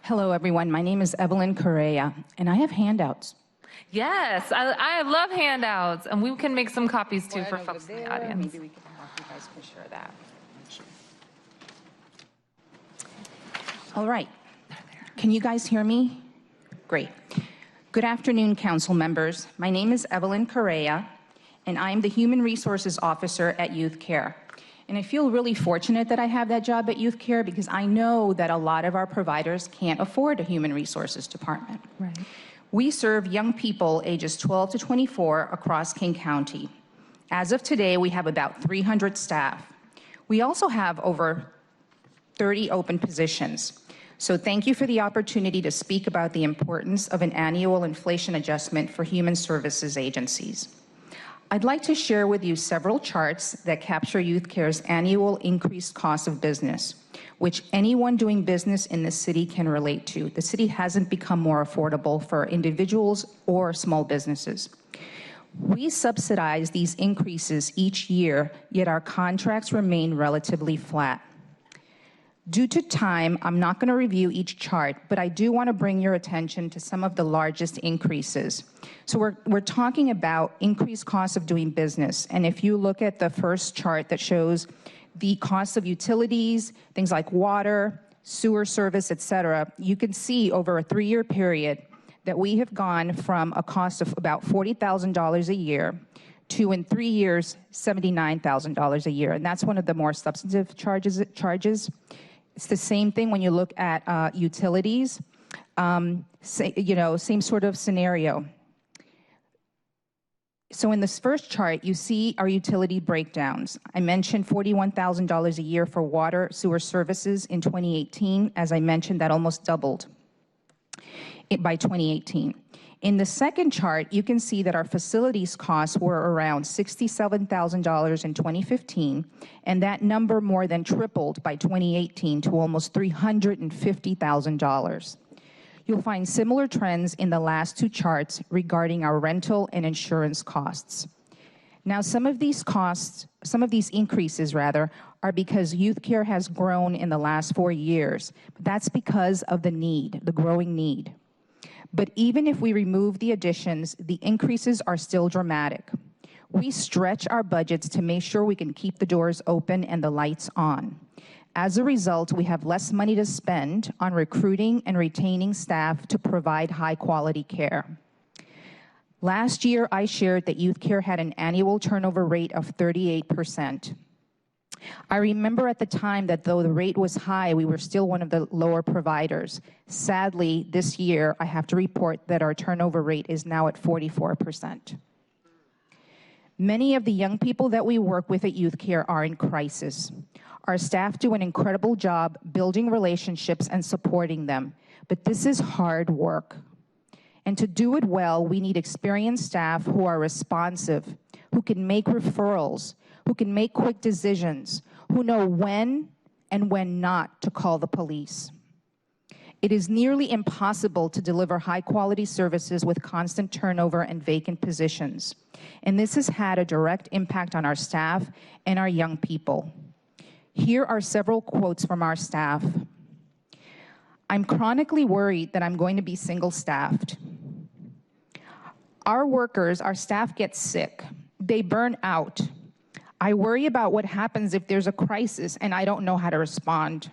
Hello, everyone. My name is Evelyn Correa, and I have handouts. Yes, I love handouts, and we can make some copies too for folks in the audience. Maybe we can have you guys can share that. All right. Can you guys hear me? Great. Good afternoon, council members. My name is Evelyn Correa, and I am the Human Resources Officer at YouthCare. And I feel really fortunate that I have that job at YouthCare because I know that a lot of our providers can't afford a human resources department. Right. We serve young people ages 12 to 24 across King County. As of today, we have about 300 staff. We also have over 30 open positions. So thank you for the opportunity to speak about the importance of an annual inflation adjustment for human services agencies. I'd like to share with you several charts that capture YouthCare's annual increased cost of business, which anyone doing business in the city can relate to. The city hasn't become more affordable for individuals or small businesses. We subsidize these increases each year, yet our contracts remain relatively flat. Due to time, I'm not going to review each chart, but I do want to bring your attention to some of the largest increases. So we're talking about increased costs of doing business. And if you look at the first chart that shows the cost of utilities, things like water, sewer service, et cetera, you can see over a 3-year period that we have gone from a cost of about $40,000 a year to, in 3 years, $79,000 a year. And that's one of the more substantive charges. It's the same thing when you look at utilities, same sort of scenario. So in this first chart, you see our utility breakdowns. I mentioned $41,000 a year for water, sewer services in 2018. As I mentioned, that almost doubled by 2018. In the second chart, you can see that our facilities costs were around $67,000 in 2015, and that number more than tripled by 2018 to almost $350,000. You'll find similar trends in the last 2 charts regarding our rental and insurance costs. Now, some of these increases are because YouthCare has grown in the last 4 years. That's because of the growing need. But even if we remove the additions, the increases are still dramatic. We stretch our budgets to make sure we can keep the doors open and the lights on. As a result, we have less money to spend on recruiting and retaining staff to provide high-quality care. Last year, I shared that YouthCare had an annual turnover rate of 38%. I remember at the time that though the rate was high, we were still one of the lower providers. Sadly, this year, I have to report that our turnover rate is now at 44%. Many of the young people that we work with at YouthCare are in crisis. Our staff do an incredible job building relationships and supporting them, but this is hard work. And to do it well, we need experienced staff who are responsive, who can make referrals, who can make quick decisions, who know when and when not to call the police. It is nearly impossible to deliver high-quality services with constant turnover and vacant positions. And this has had a direct impact on our staff and our young people. Here are several quotes from our staff. "I'm chronically worried that I'm going to be single-staffed. Our staff get sick. They burn out. I worry about what happens if there's a crisis and I don't know how to respond."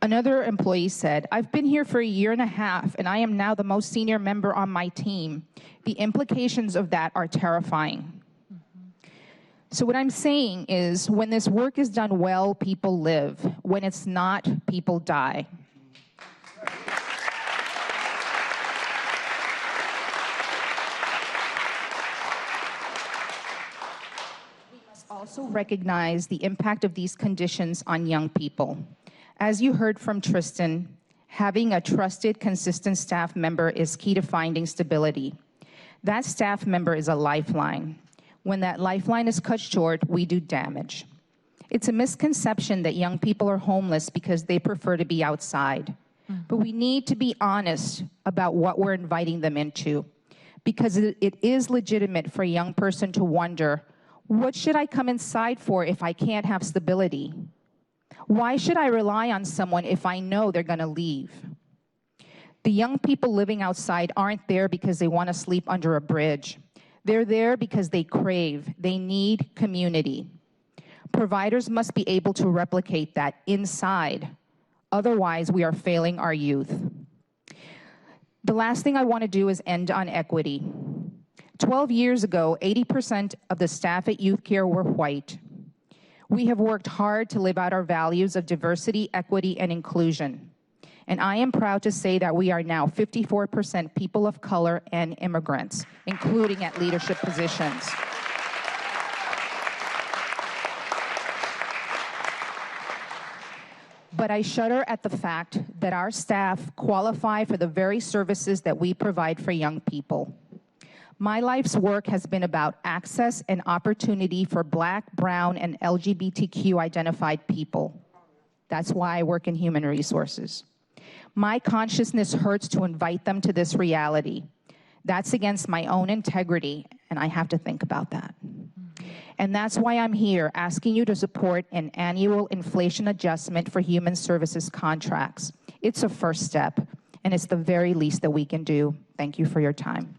Another employee said, "I've been here for 1.5 years and I am now the most senior member on my team. The implications of that are terrifying." So what I'm saying is, when this work is done well, people live. When it's not, people die. Also recognize the impact of these conditions on young people. As you heard from Tristan, having a trusted, consistent staff member is key to finding stability. That staff member is a lifeline. When that lifeline is cut short, we do damage. It's a misconception that young people are homeless because they prefer to be outside. But we need to be honest about what we're inviting them into, because it is legitimate for a young person to wonder, what should I come inside for if I can't have stability? Why should I rely on someone if I know they're going to leave? The young people living outside aren't there because they want to sleep under a bridge. They're there because they crave, they need community. Providers must be able to replicate that inside. Otherwise, we are failing our youth. The last thing I want to do is end on equity. 12 years ago, 80% of the staff at YouthCare were white. We have worked hard to live out our values of diversity, equity, and inclusion. And I am proud to say that we are now 54% people of color and immigrants, including at leadership positions. But I shudder at the fact that our staff qualify for the very services that we provide for young people. My life's work has been about access and opportunity for Black, brown, and LGBTQ identified people. That's why I work in human resources. My consciousness hurts to invite them to this reality. That's against my own integrity, and I have to think about that. And that's why I'm here asking you to support an annual inflation adjustment for human services contracts. It's a first step, and it's the very least that we can do. Thank you for your time.